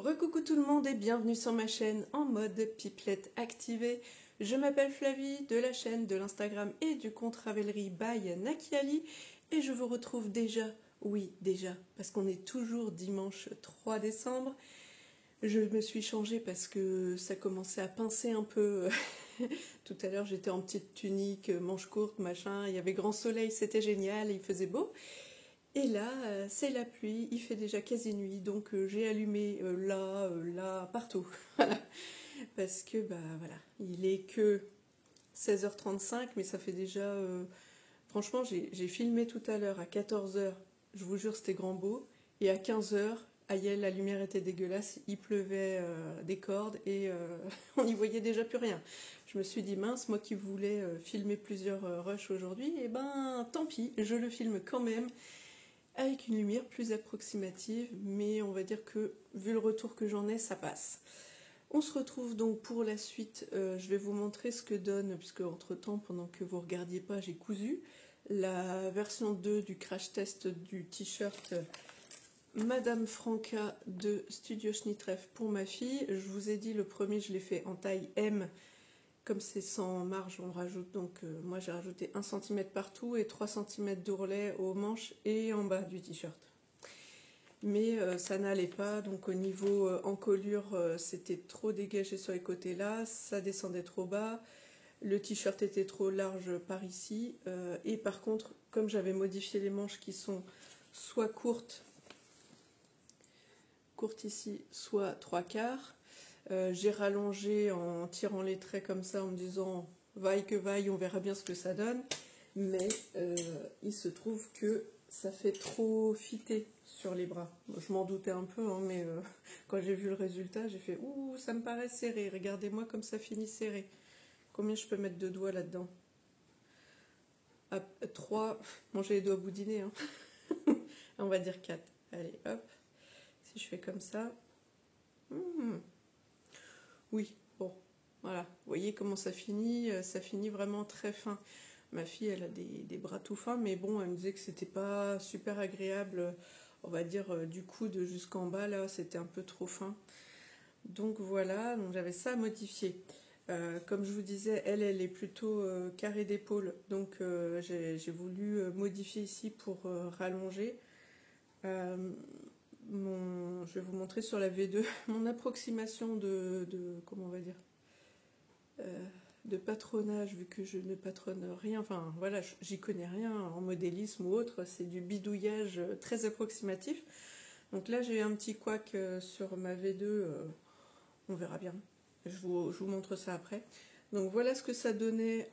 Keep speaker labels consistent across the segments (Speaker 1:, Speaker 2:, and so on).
Speaker 1: Recoucou tout le monde et bienvenue sur ma chaîne en mode pipelette activée. Je m'appelle Flavie de la chaîne, de l'Instagram et du compte Ravelry by Nakiali et je vous retrouve déjà, oui déjà, parce qu'on est toujours dimanche 3 décembre. Je me suis changée parce que ça commençait à pincer un peu. Tout à l'heure j'étais en petite tunique, manche courte, machin, il y avait grand soleil, c'était génial, il faisait beau. Et là, c'est la pluie, il fait déjà quasi nuit, donc j'ai allumé là, partout. Voilà. Parce que, bah voilà, il est que 16h35, mais ça fait déjà... franchement, j'ai filmé tout à l'heure à 14h, je vous jure, c'était grand beau. Et à 15h, aïe, la lumière était dégueulasse, il pleuvait des cordes et on n'y voyait déjà plus rien. Je me suis dit, mince, moi qui voulais filmer plusieurs rushs aujourd'hui, et ben tant pis, je le filme quand même. Avec une lumière plus approximative, mais on va dire que vu le retour que j'en ai, ça passe. On se retrouve donc pour la suite. Je vais vous montrer ce que donne, puisque entre temps, pendant que vous ne regardiez pas, j'ai cousu la version 2 du crash test du t-shirt Madame Franca de Studio Schnittreff pour ma fille. Je vous ai dit, le premier, je l'ai fait en taille M. Comme c'est sans marge, on rajoute donc, moi j'ai rajouté 1 cm partout et 3 cm d'ourlet aux manches et en bas du t-shirt. Mais ça n'allait pas, donc au niveau encolure, c'était trop dégagé sur les côtés là, ça descendait trop bas, le t-shirt était trop large par ici, et par contre, comme j'avais modifié les manches qui sont soit courtes ici, soit 3/4, j'ai rallongé en tirant les traits comme ça en me disant vaille que vaille, on verra bien ce que ça donne, mais il se trouve que ça fait trop fité sur les bras. Bon, je m'en doutais un peu, hein, mais quand j'ai vu le résultat, j'ai fait ouh, ça me paraît serré, regardez-moi comme ça finit serré. Combien je peux mettre de doigts là-dedans? 3, bon j'ai les doigts boudinés, hein. On va dire 4. Allez, hop, si je fais comme ça. Oui, bon, voilà, vous voyez comment ça finit vraiment très fin. Ma fille, elle a des bras tout fins, mais bon, elle me disait que c'était pas super agréable, on va dire, du coude jusqu'en bas, là, c'était un peu trop fin. Donc voilà, donc j'avais ça à modifier. Comme je vous disais, elle est plutôt carrée d'épaule, donc j'ai voulu modifier ici pour rallonger. Je vais vous montrer sur la V2 mon approximation de comment on va dire, de patronage, vu que je ne patronne rien, enfin voilà, j'y connais rien en modélisme ou autre, c'est du bidouillage très approximatif. Donc là j'ai eu un petit couac sur ma V2, on verra bien, je vous montre ça après. Donc voilà ce que ça donnait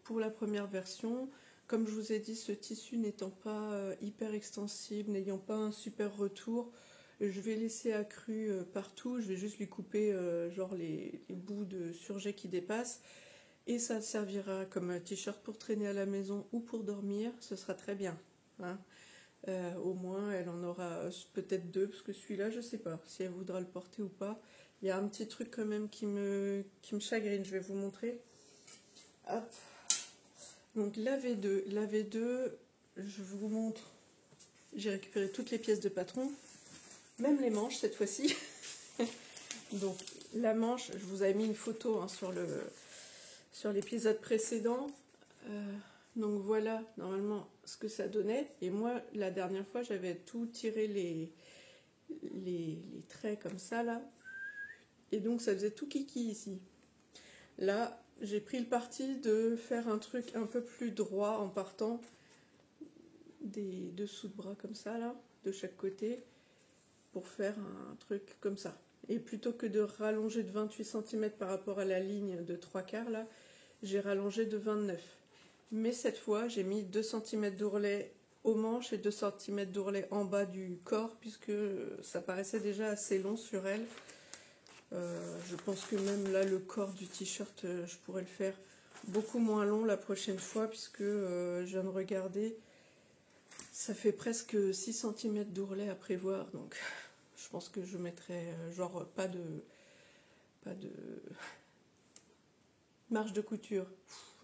Speaker 1: pour la première version. Comme je vous ai dit, ce tissu n'étant pas hyper extensible, n'ayant pas un super retour, je vais laisser accru partout, je vais juste lui couper genre les bouts de surjet qui dépassent. Et ça servira comme un t-shirt pour traîner à la maison ou pour dormir, ce sera très bien. Hein. Au moins, elle en aura peut-être 2, parce que celui-là, je ne sais pas si elle voudra le porter ou pas. Il y a un petit truc quand même qui me chagrine, je vais vous montrer. Hop. Donc la V2, je vous montre, j'ai récupéré toutes les pièces de patron, même les manches cette fois-ci. Donc la manche, je vous avais mis une photo hein, sur l'épisode précédent. Donc voilà normalement ce que ça donnait. Et moi la dernière fois j'avais tout tiré les traits comme ça là. Et donc ça faisait tout kiki ici. Là j'ai pris le parti de faire un truc un peu plus droit en partant des dessous de bras comme ça là, de chaque côté, pour faire un truc comme ça. Et plutôt que de rallonger de 28 cm par rapport à la ligne de 3/4 là, j'ai rallongé de 29. Mais cette fois j'ai mis 2 cm d'ourlet aux manches et 2 cm d'ourlet en bas du corps, puisque ça paraissait déjà assez long sur elle. Je pense que même là le corps du t-shirt je pourrais le faire beaucoup moins long la prochaine fois, puisque je viens de regarder, ça fait presque 6 cm d'ourlet à prévoir, donc je pense que je mettrai genre pas de marge de couture,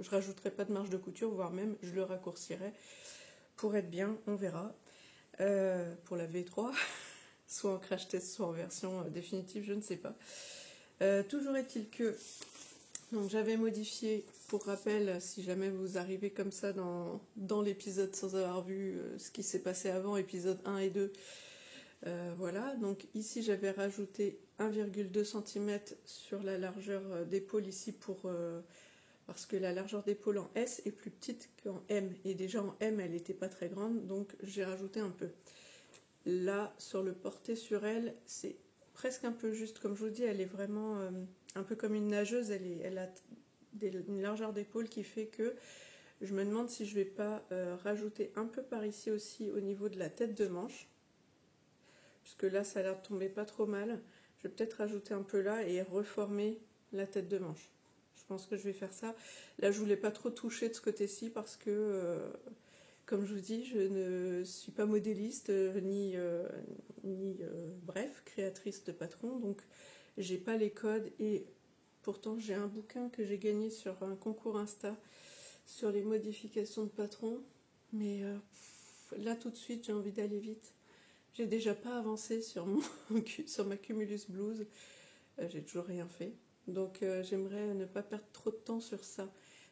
Speaker 1: je rajouterai pas de marge de couture, voire même je le raccourcirai pour être bien, on verra. Pour la V3 soit en crash test, soit en version définitive, je ne sais pas. Toujours est-il que donc j'avais modifié, pour rappel, si jamais vous arrivez comme ça dans l'épisode sans avoir vu ce qui s'est passé avant, épisode 1 et 2, voilà, donc ici j'avais rajouté 1,2 cm sur la largeur d'épaule ici parce que la largeur d'épaule en S est plus petite qu'en M, et déjà en M elle n'était pas très grande, donc j'ai rajouté un peu. Là, sur le porté sur elle, c'est presque un peu juste, comme je vous dis, elle est vraiment un peu comme une nageuse, elle a une largeur d'épaule qui fait que je me demande si je vais pas rajouter un peu par ici aussi au niveau de la tête de manche, puisque là ça a l'air de tomber pas trop mal. Je vais peut-être rajouter un peu là et reformer la tête de manche. Je pense que je vais faire ça. Là je voulais pas trop toucher de ce côté-ci parce que comme je vous dis, je ne suis pas modéliste bref, créatrice de patron, donc j'ai pas les codes, et pourtant j'ai un bouquin que j'ai gagné sur un concours Insta sur les modifications de patron, mais là tout de suite j'ai envie d'aller vite. J'ai déjà pas avancé sur ma Cumulus Blues, j'ai toujours rien fait, donc j'aimerais ne pas perdre trop de temps sur ça.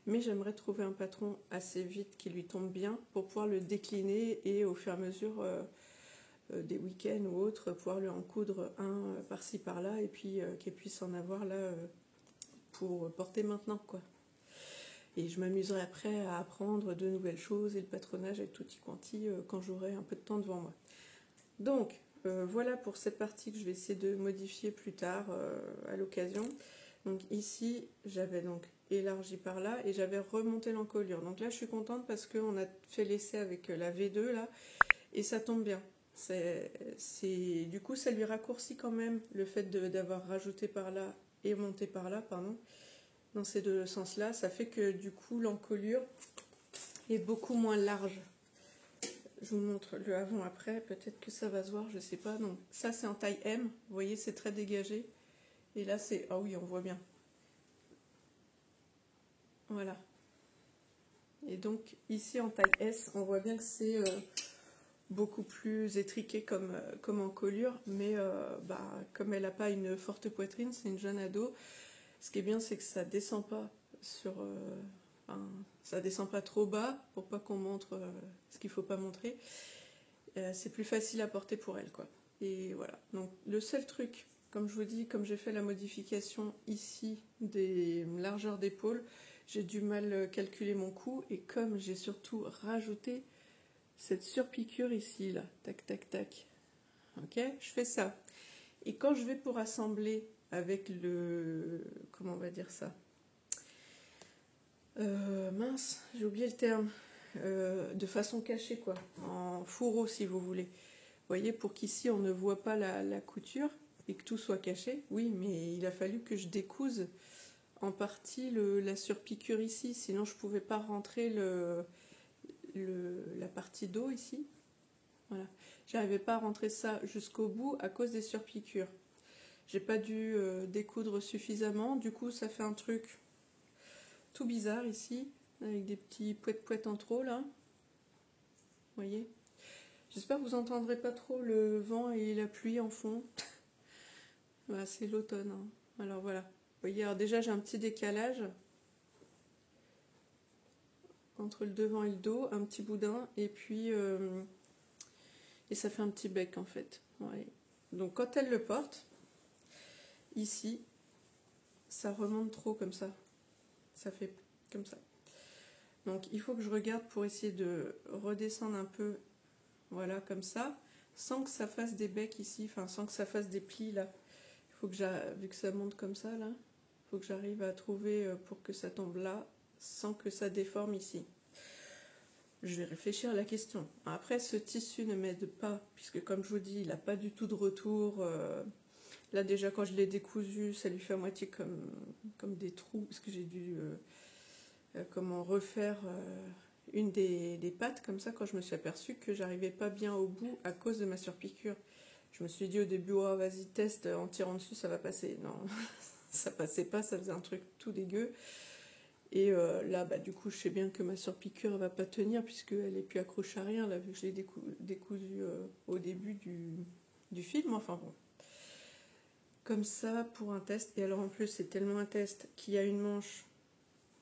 Speaker 1: Mais j'aimerais trouver un patron assez vite qui lui tombe bien pour pouvoir le décliner et au fur et à mesure des week-ends ou autres, pouvoir lui en coudre un par-ci par-là et puis qu'il puisse en avoir là pour porter maintenant, quoi. Et je m'amuserai après à apprendre de nouvelles choses et le patronage et tutti quanti quand j'aurai un peu de temps devant moi. Donc voilà pour cette partie que je vais essayer de modifier plus tard à l'occasion. Donc ici j'avais donc élargi par là et j'avais remonté l'encolure. Donc là je suis contente parce qu'on a fait l'essai avec la V2 là et ça tombe bien. Du coup ça lui raccourcit quand même le fait d'avoir rajouté par là et monté par là, pardon, dans ces deux sens là. Ça fait que du coup l'encolure est beaucoup moins large. Je vous montre le avant-après, peut-être que ça va se voir, je sais pas. Non, ça c'est en taille M, vous voyez c'est très dégagé. Et là c'est... Ah oui, on voit bien. Voilà. Et donc ici en taille S, on voit bien que c'est beaucoup plus étriqué comme encolure, mais comme elle n'a pas une forte poitrine, c'est une jeune ado. Ce qui est bien, c'est que ça descend pas ça descend pas trop bas pour pas qu'on montre ce qu'il faut pas montrer. C'est plus facile à porter pour elle, quoi. Et voilà. Donc le seul truc, comme je vous dis, comme j'ai fait la modification ici des largeurs d'épaule, j'ai du mal calculer mon coût, et comme j'ai surtout rajouté cette surpiqûre ici, là, tac, tac, tac, ok, je fais ça. Et quand je vais pour assembler avec comment on va dire ça, mince, j'ai oublié le terme, de façon cachée, quoi, en fourreau si vous voulez. Vous voyez, pour qu'ici on ne voit pas la couture et que tout soit caché. Oui, mais il a fallu que je découse en partie la surpiqûre ici, sinon je pouvais pas rentrer la partie dos ici. Voilà, j'arrivais pas à rentrer ça jusqu'au bout à cause des surpiqûres. J'ai pas dû découdre suffisamment, du coup ça fait un truc tout bizarre ici, avec des petits poètes en trop là. Vous voyez, j'espère que vous entendrez pas trop le vent et la pluie en fond. Voilà, c'est l'automne, hein. Alors voilà, vous voyez, alors déjà j'ai un petit décalage entre le devant et le dos, un petit boudin, et puis et ça fait un petit bec en fait. Ouais. Donc quand elle le porte, ici, ça remonte trop comme ça. Ça fait comme ça. Donc il faut que je regarde pour essayer de redescendre un peu, voilà, comme ça, sans que ça fasse des becs ici, enfin sans que ça fasse des plis là. Il faut que vu que ça monte comme ça là, il faut que j'arrive à trouver pour que ça tombe là, sans que ça déforme ici. Je vais réfléchir à la question. Après, ce tissu ne m'aide pas, puisque comme je vous dis, il n'a pas du tout de retour. Là déjà, quand je l'ai décousu, ça lui fait à moitié comme des trous, parce que j'ai dû refaire une des pattes, comme ça, quand je me suis aperçue que j'arrivais pas bien au bout à cause de ma surpiqûre. Je me suis dit au début, oh, vas-y, teste, en tirant dessus, ça va passer. Non, ça passait pas, ça faisait un truc tout dégueu. Et là, du coup, je sais bien que ma surpiqûre ne va pas tenir, puisqu'elle n'est plus accrochée à rien, là, vu que je l'ai décousu au début du film, enfin bon. Comme ça pour un test. Et alors en plus c'est tellement un test qu'il y a une manche,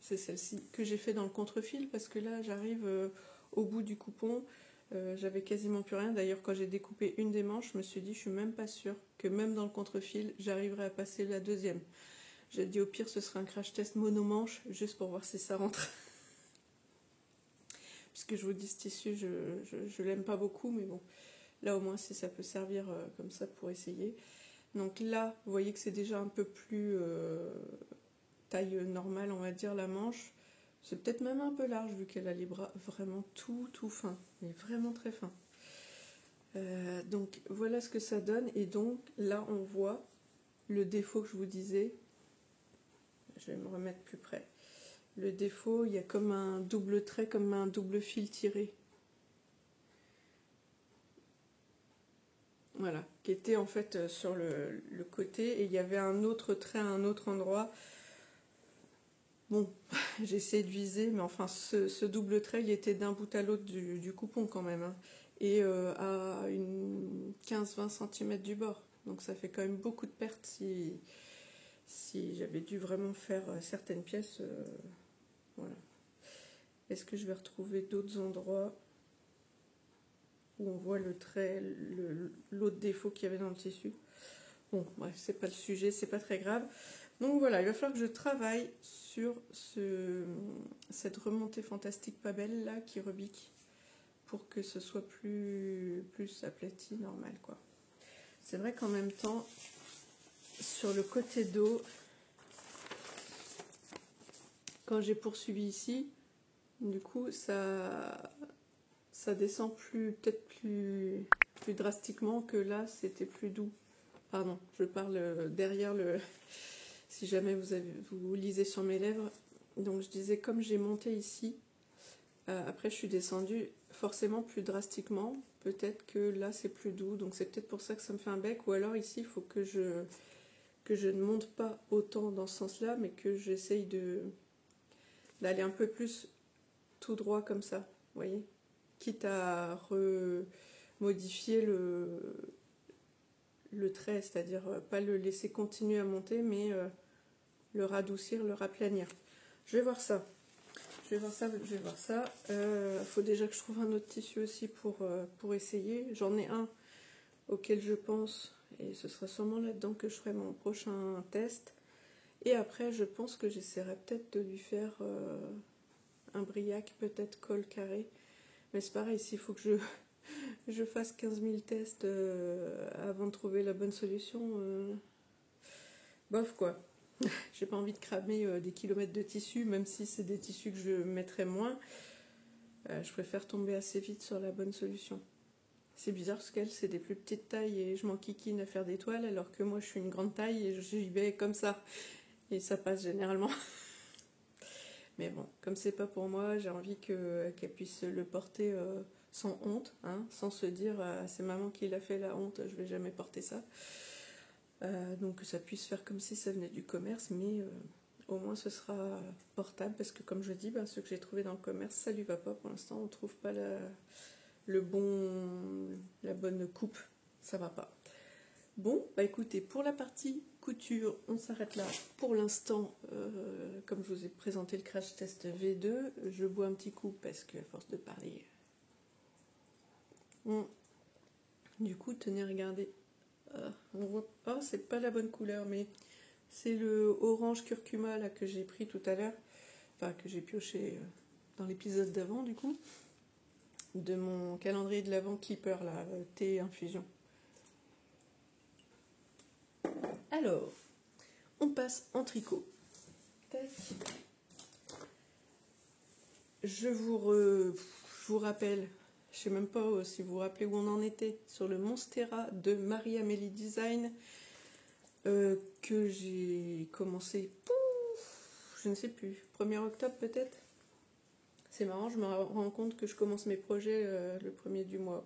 Speaker 1: c'est celle-ci, que j'ai fait dans le contre-fil parce que là j'arrive au bout du coupon. J'avais quasiment plus rien. D'ailleurs quand j'ai découpé une des manches, je me suis dit je suis même pas sûre que même dans le contre-fil j'arriverai à passer la deuxième. J'ai dit au pire ce serait un crash test mono-manche juste pour voir si ça rentre. Puisque je vous dis ce tissu je l'aime pas beaucoup, mais bon là au moins si ça peut servir comme ça pour essayer. Donc là, vous voyez que c'est déjà un peu plus taille normale, on va dire, la manche. C'est peut-être même un peu large, vu qu'elle a les bras vraiment tout fin, mais vraiment très fin. Donc voilà ce que ça donne. Et donc là, on voit le défaut que je vous disais. Je vais me remettre plus près. Le défaut, il y a comme un double trait, comme un double fil tiré. Voilà, qui était en fait sur le côté, et il y avait un autre trait à un autre endroit. Bon, j'ai essayé de viser, mais enfin ce double trait il était d'un bout à l'autre du coupon quand même, hein, et à une 15-20 cm du bord. Donc ça fait quand même beaucoup de pertes si j'avais dû vraiment faire certaines pièces. Voilà. Est-ce que je vais retrouver d'autres endroits où on voit le trait, l'autre défaut qu'il y avait dans le tissu? Bon, bref, c'est pas le sujet, c'est pas très grave. Donc voilà, il va falloir que je travaille sur cette remontée fantastique pas belle là qui rebique pour que ce soit plus aplati, normal quoi. C'est vrai qu'en même temps, sur le côté dos, quand j'ai poursuivi ici, du coup ça descend peut-être plus drastiquement que là, c'était plus doux. Pardon, je parle derrière le... Si jamais vous lisez sur mes lèvres. Donc je disais, comme j'ai monté ici, après je suis descendue forcément plus drastiquement. Peut-être que là c'est plus doux, donc c'est peut-être pour ça que ça me fait un bec. Ou alors ici il faut que je ne monte pas autant dans ce sens-là, mais que j'essaye d'aller un peu plus tout droit comme ça, vous voyez, quitte à remodifier le trait, c'est-à-dire pas le laisser continuer à monter, mais le radoucir, le raplanir. Je vais voir ça. Je vais voir ça. Faut déjà que je trouve un autre tissu aussi pour essayer. J'en ai un auquel je pense, et ce sera sûrement là-dedans que je ferai mon prochain test. Et après, je pense que j'essaierai peut-être de lui faire un briac, peut-être col carré. Mais c'est pareil, s'il faut que je fasse 15 000 tests avant de trouver la bonne solution, bof quoi. J'ai pas envie de cramer des kilomètres de tissu, même si c'est des tissus que je mettrais moins. Je préfère tomber assez vite sur la bonne solution. C'est bizarre parce qu'elle, c'est des plus petites tailles et je m'enquiquine à faire des toiles, alors que moi, je suis une grande taille et j'y vais comme ça. Et ça passe généralement. Mais bon, comme c'est pas pour moi, j'ai envie qu'elle puisse le porter sans honte, hein, sans se dire c'est maman qui l'a fait la honte, je vais jamais porter ça. Donc que ça puisse faire comme si ça venait du commerce, mais au moins ce sera portable, parce que comme je dis, ce que j'ai trouvé dans le commerce, ça lui va pas pour l'instant, on trouve pas la bonne coupe, ça va pas. Bon, écoutez, pour la partie couture, on s'arrête là pour l'instant. Comme je vous ai présenté le crash test V2, je bois un petit coup parce qu'à force de parler, du coup, tenez, regardez. On voit... Oh, c'est pas la bonne couleur, mais c'est le orange curcuma là que j'ai pris tout à l'heure, enfin que j'ai pioché dans l'épisode d'avant du coup, de mon calendrier de l'Avent Keeper là, thé infusion. Alors, on passe en tricot. Tac. Je vous rappelle, je sais même pas si vous vous rappelez où on en était, sur le Monstera de Marie-Amélie Design, que j'ai commencé, je ne sais plus, 1er octobre peut-être. C'est marrant, je me rends compte que je commence mes projets le 1er du mois.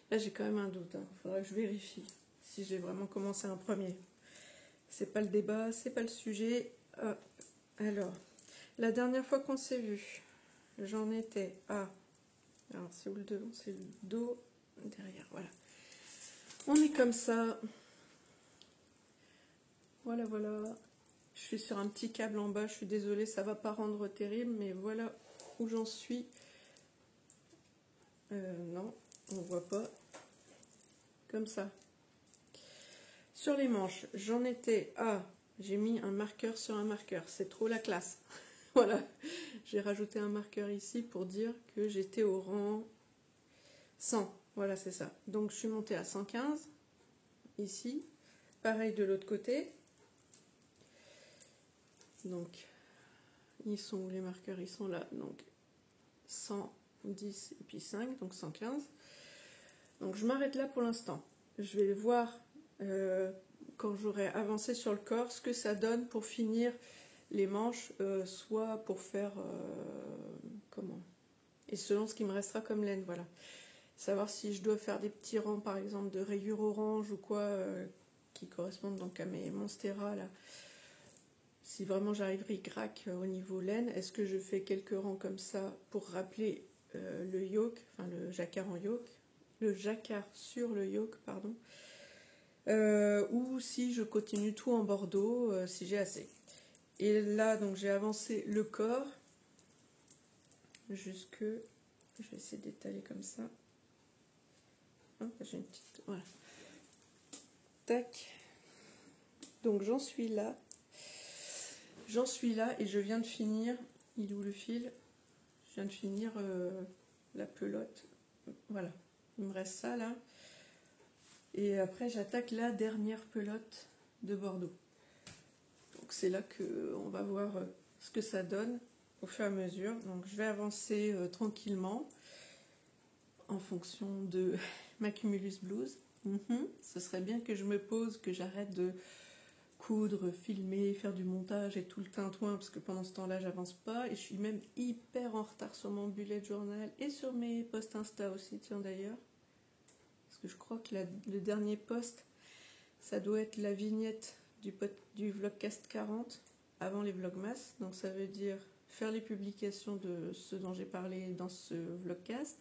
Speaker 1: Là j'ai quand même un doute, il faudra que je vérifie si j'ai vraiment commencé un premier. C'est pas le débat, c'est pas le sujet. Alors, la dernière fois qu'on s'est vu, j'en étais à... Alors c'est où le devant? C'est le dos, derrière, voilà. On est comme ça. Voilà, voilà. Je suis sur un petit câble en bas, je suis désolée, ça va pas rendre terrible, mais voilà où j'en suis. Non, on voit pas. Comme ça. Sur les manches, j'en étais à... J'ai mis un marqueur sur un marqueur, c'est trop la classe. Voilà, j'ai rajouté un marqueur ici pour dire que j'étais au rang 100. Voilà, c'est ça. Donc je suis montée à 115, ici. Pareil de l'autre côté. Donc, ils sont où les marqueurs? Ils sont là. Donc, 110 et puis 5, donc 115. Donc, je m'arrête là pour l'instant. Je vais voir quand j'aurai avancé sur le corps ce que ça donne pour finir les manches, soit pour faire comment, et selon ce qui me restera comme laine, voilà. Savoir si je dois faire des petits rangs, par exemple, de rayures orange ou quoi, qui correspondent donc à mes monstera là. Si vraiment j'arrive ric-rac au niveau laine, est-ce que je fais quelques rangs comme ça pour rappeler le yoke, enfin le jacquard en yoke, le jacquard sur le yoke, pardon, ou si je continue tout en bordeaux, si j'ai assez. Et là, donc j'ai avancé le corps jusque, je vais essayer d'étaler comme ça. Hop, j'ai une petite, voilà. Tac. Donc j'en suis là. J'en suis là et je viens de finir, il est où le fil? Je viens de finir la pelote, voilà, il me reste ça là. Et après j'attaque la dernière pelote de Bordeaux. Donc c'est là qu'on va voir ce que ça donne au fur et à mesure. Donc je vais avancer tranquillement en fonction de ma Cumulus Blues. Ce serait bien que je me pose, que j'arrête de coudre, filmer, faire du montage et tout le tintouin, parce que pendant ce temps-là, j'avance pas. Et je suis même hyper en retard sur mon bullet journal et sur mes posts Insta aussi, tiens d'ailleurs. Parce que je crois que le dernier post, ça doit être la vignette du Vlogcast 40, avant les Vlogmas. Donc ça veut dire faire les publications de ce dont j'ai parlé dans ce Vlogcast,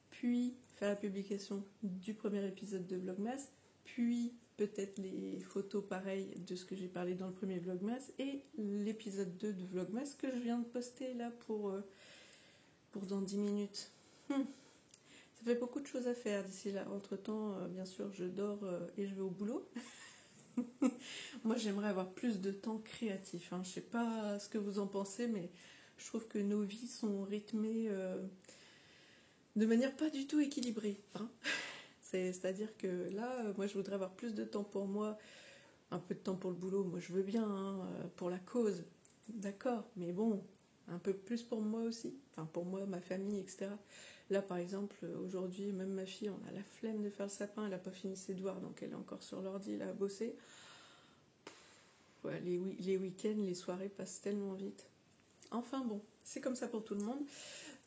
Speaker 1: puis faire la publication du premier épisode de Vlogmas, puis peut-être les photos pareilles de ce que j'ai parlé dans le premier Vlogmas et l'épisode 2 de Vlogmas que je viens de poster là pour dans 10 minutes. Ça fait beaucoup de choses à faire d'ici là. Entre-temps, bien sûr, je dors et je vais au boulot. Moi, j'aimerais avoir plus de temps créatif. Hein. Je sais pas ce que vous en pensez, mais je trouve que nos vies sont rythmées de manière pas du tout équilibrée. Hein. C'est-à-dire que là, moi, je voudrais avoir plus de temps pour moi, un peu de temps pour le boulot. Moi, je veux bien, hein, pour la cause, d'accord, mais bon, un peu plus pour moi aussi. Enfin, pour moi, ma famille, etc. Là, par exemple, aujourd'hui, même ma fille, on a la flemme de faire le sapin. Elle n'a pas fini ses devoirs, donc elle est encore sur l'ordi, là, à bosser. Ouais, les week-ends, les soirées passent tellement vite. Enfin bon, c'est comme ça pour tout le monde.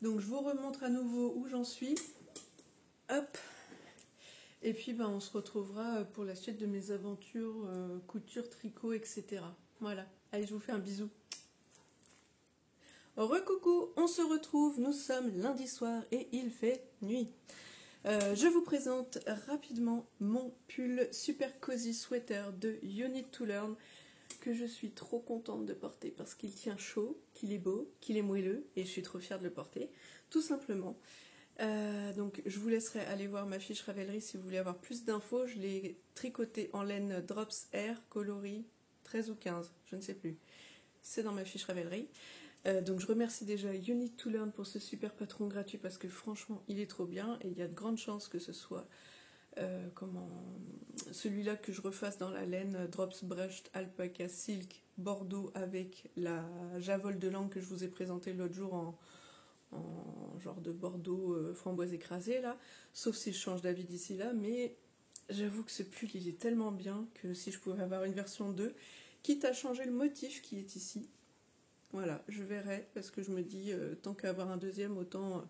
Speaker 1: Donc, je vous remontre à nouveau où j'en suis. Hop. Et puis on se retrouvera pour la suite de mes aventures, couture, tricot, etc. Voilà, allez, je vous fais un bisou. Recoucou, on se retrouve, nous sommes lundi soir et il fait nuit. Je vous présente rapidement mon pull Super Cozy Sweater de You Need to Learn que je suis trop contente de porter parce qu'il tient chaud, qu'il est beau, qu'il est moelleux et je suis trop fière de le porter, tout simplement. Donc je vous laisserai aller voir ma fiche Ravelry si vous voulez avoir plus d'infos. Je l'ai tricoté en laine Drops Air coloris 13 ou 15, je ne sais plus. C'est dans ma fiche Ravelry. Donc je remercie déjà You Need to Learn pour ce super patron gratuit parce que franchement il est trop bien et il y a de grandes chances que ce soit celui-là que je refasse dans la laine Drops Brushed Alpaca Silk Bordeaux avec la javole de langue que je vous ai présentée l'autre jour en genre de Bordeaux framboise écrasée là, sauf si je change d'avis d'ici là, mais j'avoue que ce pull il est tellement bien que si je pouvais avoir une version 2, quitte à changer le motif qui est ici, voilà, je verrai, parce que je me dis tant qu'à avoir un deuxième, autant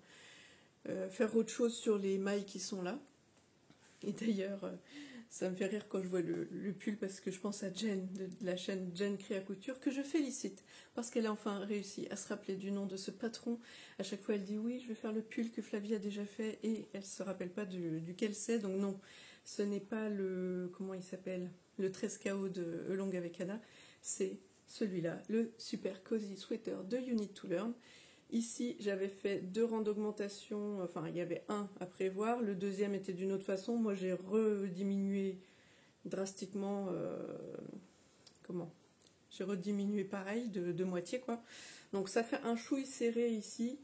Speaker 1: faire autre chose sur les mailles qui sont là. Et d'ailleurs ça me fait rire quand je vois le pull parce que je pense à Jen de la chaîne Jen Créa Couture que je félicite parce qu'elle a enfin réussi à se rappeler du nom de ce patron. À chaque fois elle dit oui je vais faire le pull que Flavie a déjà fait et elle se rappelle pas duquel c'est, donc non, Ce n'est pas le, comment il s'appelle, le Trescao de Along avec Anna, c'est celui-là, le Super Cozy Sweater de You Need to Learn. Ici, j'avais fait 2 rangs d'augmentation, enfin il y avait un à prévoir, le deuxième était d'une autre façon. Moi j'ai rediminué drastiquement, j'ai rediminué pareil, de moitié quoi. Donc ça fait un chouille serré ici,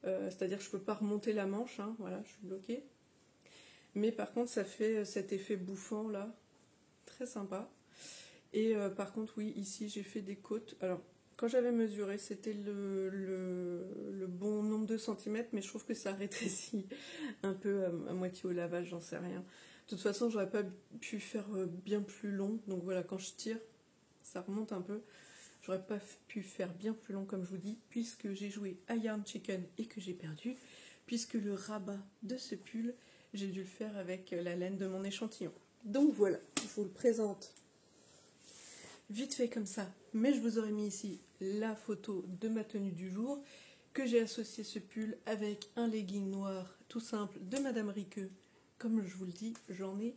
Speaker 1: c'est-à-dire que je ne peux pas remonter la manche, hein, voilà, je suis bloquée. Mais par contre ça fait cet effet bouffant là, très sympa. Et par contre oui, ici j'ai fait des côtes. Alors quand j'avais mesuré, c'était le bon nombre de centimètres, mais je trouve que ça rétrécit un peu à moitié au lavage, j'en sais rien. De toute façon, j'aurais pas pu faire bien plus long, donc voilà, quand je tire, ça remonte un peu. J'aurais pas pu faire bien plus long, comme je vous dis, puisque j'ai joué à Yarn Chicken et que j'ai perdu, puisque le rabat de ce pull, j'ai dû le faire avec la laine de mon échantillon. Donc voilà, je vous le présente vite fait comme ça, mais je vous aurais mis ici la photo de ma tenue du jour, que j'ai associé ce pull avec un legging noir tout simple de Madame Riqueux. Comme je vous le dis, j'en ai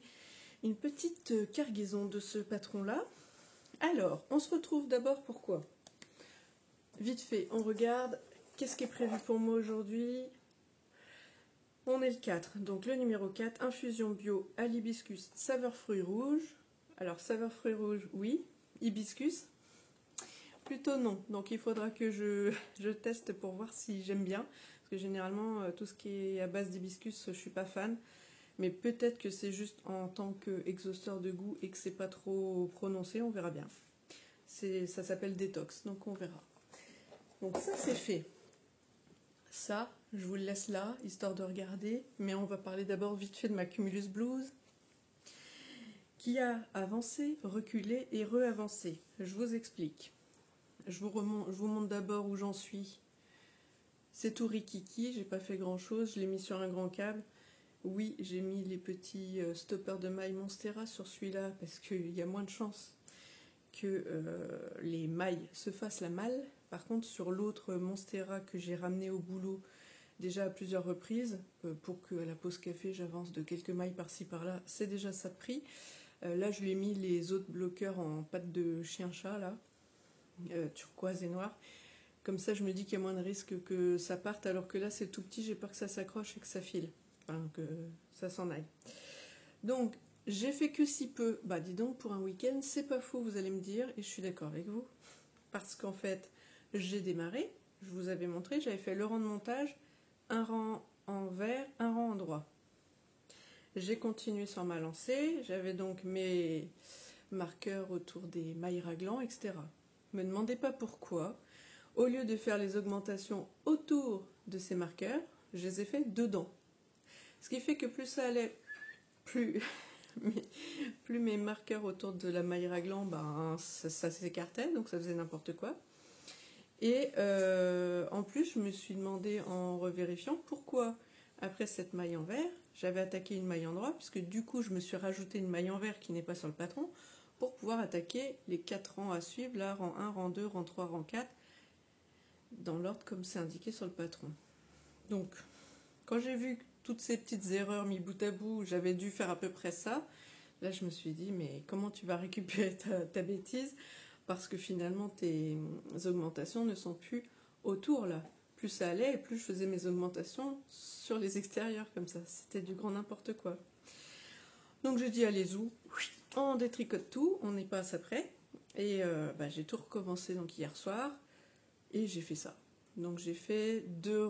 Speaker 1: une petite cargaison de ce patron-là. Alors, on se retrouve d'abord pour quoi? Vite fait, on regarde, qu'est-ce qui est prévu pour moi aujourd'hui? On est le 4, donc le numéro 4, infusion bio à l'hibiscus saveur fruits rouges. Alors, saveur fruits rouges, oui. Hibiscus, plutôt non. Donc il faudra que je teste pour voir si j'aime bien. Parce que généralement, tout ce qui est à base d'hibiscus, je suis pas fan. Mais peut-être que c'est juste en tant qu'exhausteur de goût et que c'est pas trop prononcé, on verra bien. Ça s'appelle détox, donc on verra. Donc ça c'est fait. Ça, je vous le laisse là, histoire de regarder. Mais on va parler d'abord vite fait de ma Cumulus Blues, qui a avancé, reculé et re-avancé. Je vous explique. Je vous montre d'abord où j'en suis. C'est tout rikiki, j'ai pas fait grand chose, je l'ai mis sur un grand câble. Oui, j'ai mis les petits stoppers de mailles Monstera sur celui-là parce qu'il y a moins de chances que les mailles se fassent la malle. Par contre, sur l'autre Monstera que j'ai ramené au boulot déjà à plusieurs reprises, pour qu'à la pause café j'avance de quelques mailles par-ci par-là, c'est déjà ça de prix. Là, je lui ai mis les autres bloqueurs en pâte de chien-chat, là, turquoise et noir. Comme ça, je me dis qu'il y a moins de risques que ça parte, alors que là, c'est tout petit, j'ai peur que ça s'accroche et que ça file. Enfin, que ça s'en aille. Donc, j'ai fait que si peu. Bah, dis donc, pour un week-end, c'est pas faux, vous allez me dire, et je suis d'accord avec vous. Parce qu'en fait, j'ai démarré, je vous avais montré, j'avais fait le rang de montage, un rang en vert, un rang en droit. J'ai continué sur ma lancée, j'avais donc mes marqueurs autour des mailles raglans, etc. Ne me demandez pas pourquoi. Au lieu de faire les augmentations autour de ces marqueurs, je les ai fait dedans. Ce qui fait que plus ça allait, plus mes marqueurs autour de la maille raglan, ben, ça s'écartait, donc ça faisait n'importe quoi. Et en plus, je me suis demandé en revérifiant pourquoi, après cette maille en vert, j'avais attaqué une maille en droit, puisque du coup, je me suis rajouté une maille en vert qui n'est pas sur le patron, pour pouvoir attaquer les 4 rangs à suivre, là, rang 1, rang 2, rang 3, rang 4, dans l'ordre comme c'est indiqué sur le patron. Donc, quand j'ai vu toutes ces petites erreurs mis bout à bout, j'avais dû faire à peu près ça, là, je me suis dit, mais comment tu vas récupérer ta bêtise? Parce que finalement, tes augmentations ne sont plus autour, là. Plus ça allait, et plus je faisais mes augmentations sur les extérieurs, comme ça. C'était du grand n'importe quoi. Donc, je dis, allez, zou, on détricote tout, on y passe après. Et j'ai tout recommencé donc hier soir, et j'ai fait ça. Donc, j'ai fait 2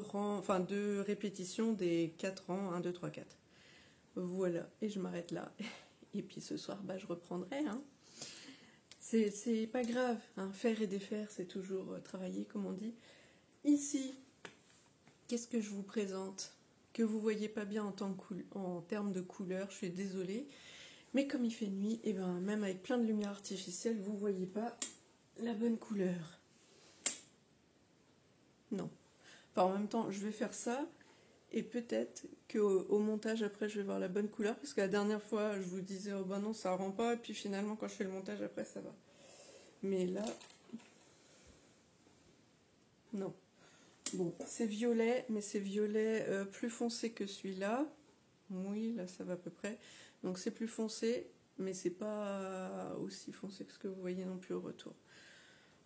Speaker 1: répétitions des 4 rangs, 1, 2, 3, 4. Voilà, et je m'arrête là. Et puis ce soir, je reprendrai, hein. C'est pas grave, hein. Faire et défaire, c'est toujours travailler, comme on dit. Ici, qu'est-ce que je vous présente? Que vous voyez pas bien en termes de couleur, je suis désolée. Mais comme il fait nuit, et même avec plein de lumière artificielle, vous voyez pas la bonne couleur. Non. Enfin, en même temps, je vais faire ça, et peut-être qu'au montage, après, je vais voir la bonne couleur, parce que la dernière fois, je vous disais, oh non, ça rend pas, et puis finalement, quand je fais le montage, après, ça va. Mais là, non. Bon, c'est violet, mais c'est violet plus foncé que celui-là. Oui, là ça va à peu près. Donc c'est plus foncé, mais c'est pas aussi foncé que ce que vous voyez non plus au retour.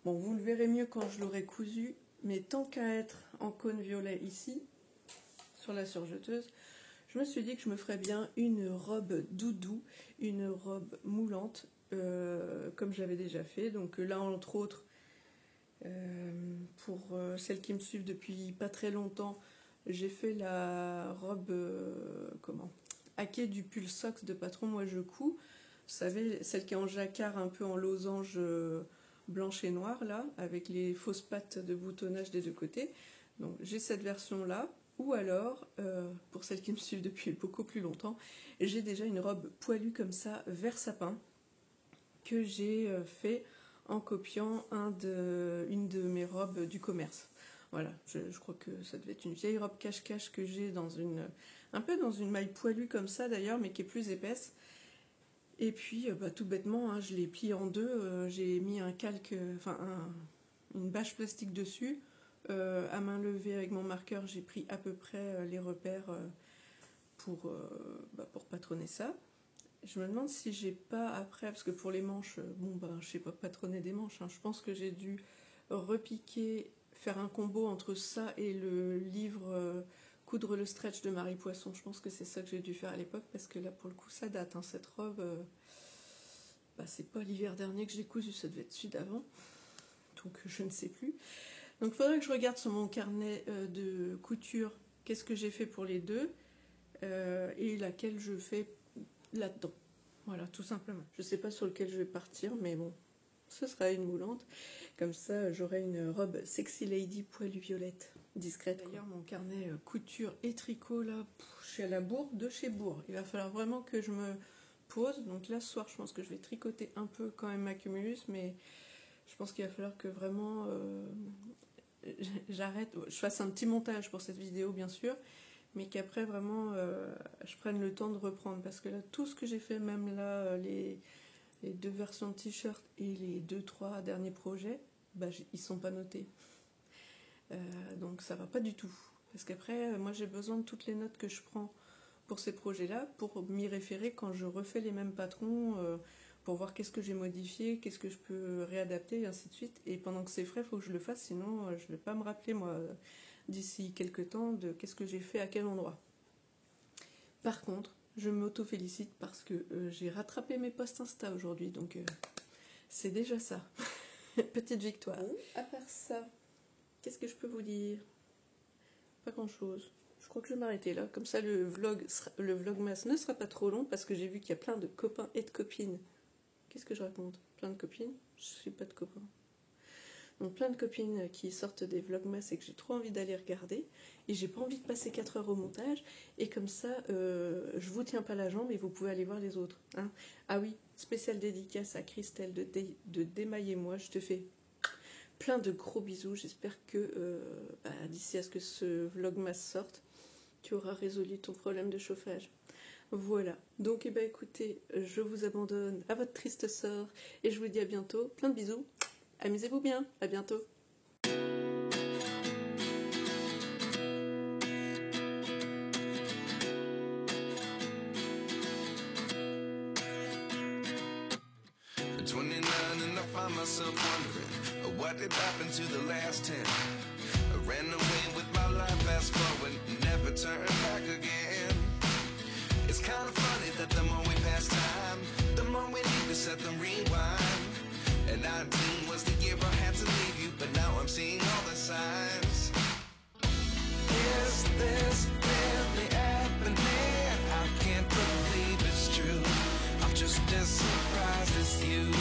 Speaker 1: Bon, vous le verrez mieux quand je l'aurai cousu, mais tant qu'à être en cône violet ici, sur la surjeteuse, je me suis dit que je me ferais bien une robe doudou, une robe moulante, comme j'avais déjà fait. Donc là, entre autres, pour celles qui me suivent depuis pas très longtemps, j'ai fait la robe hackée du pull Sox de Patron Moi Je Couds. Vous savez, celle qui est en jacquard un peu en losange blanche et noire là, avec les fausses pattes de boutonnage des deux côtés. Donc j'ai cette version là. Ou alors, pour celles qui me suivent depuis beaucoup plus longtemps, j'ai déjà une robe poilue comme ça, vert sapin, que j'ai fait en copiant une de mes robes du commerce. Voilà, je crois que ça devait être une vieille robe cache-cache que j'ai un peu dans une maille poilue comme ça d'ailleurs, mais qui est plus épaisse. Et puis, tout bêtement, hein, je l'ai pliée en deux, j'ai mis un calque, une bâche plastique dessus. À main levée avec mon marqueur, j'ai pris à peu près les repères pour patronner ça. Je me demande si j'ai pas après, parce que pour les manches, je sais pas patronner des manches, hein. Je pense que j'ai dû repiquer, faire un combo entre ça et le livre Coudre le stretch de Marie Poisson. Je pense que c'est ça que j'ai dû faire à l'époque, parce que là pour le coup ça date, hein, cette robe. C'est pas l'hiver dernier que j'ai cousu, ça devait être celui d'avant, donc je ne sais plus. Donc il faudrait que je regarde sur mon carnet de couture qu'est-ce que j'ai fait pour les deux et laquelle je fais là-dedans. Voilà, tout simplement. Je ne sais pas sur lequel je vais partir, mais bon, ce sera une moulante. Comme ça, j'aurai une robe sexy lady poilue violette, discrète. D'ailleurs, mon carnet couture et tricot, là, je suis à la bourre de chez Bourg. Il va falloir vraiment que je me pose. Donc là, ce soir, je pense que je vais tricoter un peu quand même ma cumulus, mais je pense qu'il va falloir que vraiment j'arrête, je fasse un petit montage pour cette vidéo bien sûr, mais qu'après vraiment je prenne le temps de reprendre, parce que là tout ce que j'ai fait, même là les deux versions de t-shirt et les 2-3 derniers projets, ils sont pas notés, donc ça va pas du tout, parce qu'après moi j'ai besoin de toutes les notes que je prends pour ces projets là pour m'y référer quand je refais les mêmes patrons, pour voir qu'est-ce que j'ai modifié, qu'est-ce que je peux réadapter, et ainsi de suite. Et pendant que c'est frais, il faut que je le fasse, sinon je ne vais pas me rappeler, moi, d'ici quelques temps, de qu'est-ce que j'ai fait à quel endroit. Par contre, je m'auto-félicite parce que j'ai rattrapé mes posts Insta aujourd'hui, donc c'est déjà ça. Petite victoire. À part ça, qu'est-ce que je peux vous dire? Pas grand-chose. Je crois que je vais m'arrêter là. Comme ça, le vlogmas ne sera pas trop long, parce que j'ai vu qu'il y a plein de copains et de copines. Qu'est-ce que je raconte? Plein de copines? Je suis pas de copains. Donc plein de copines qui sortent des vlogmas et que j'ai trop envie d'aller regarder. Et j'ai pas envie de passer 4 heures au montage. Et comme ça, je vous tiens pas la jambe et vous pouvez aller voir les autres. Hein. Ah oui, spéciale dédicace à Christelle de Démaillez-moi. Je te fais plein de gros bisous. J'espère que d'ici à ce que ce vlogmas sorte, tu auras résolu ton problème de chauffage. Voilà, donc écoutez, je vous abandonne à votre triste sort et je vous dis à bientôt. Plein de bisous, amusez-vous bien, à bientôt.
Speaker 2: At 29 and I find myself wondering what did happen to the last 10. I ran away with my life, fast forward, never turn back again. It's kind of funny that the more we pass time, the more we need to set them rewind. And 19 was the year I had to leave you, but now I'm seeing all the signs. Is this really happening? I can't believe it's true. I'm just as surprised as you.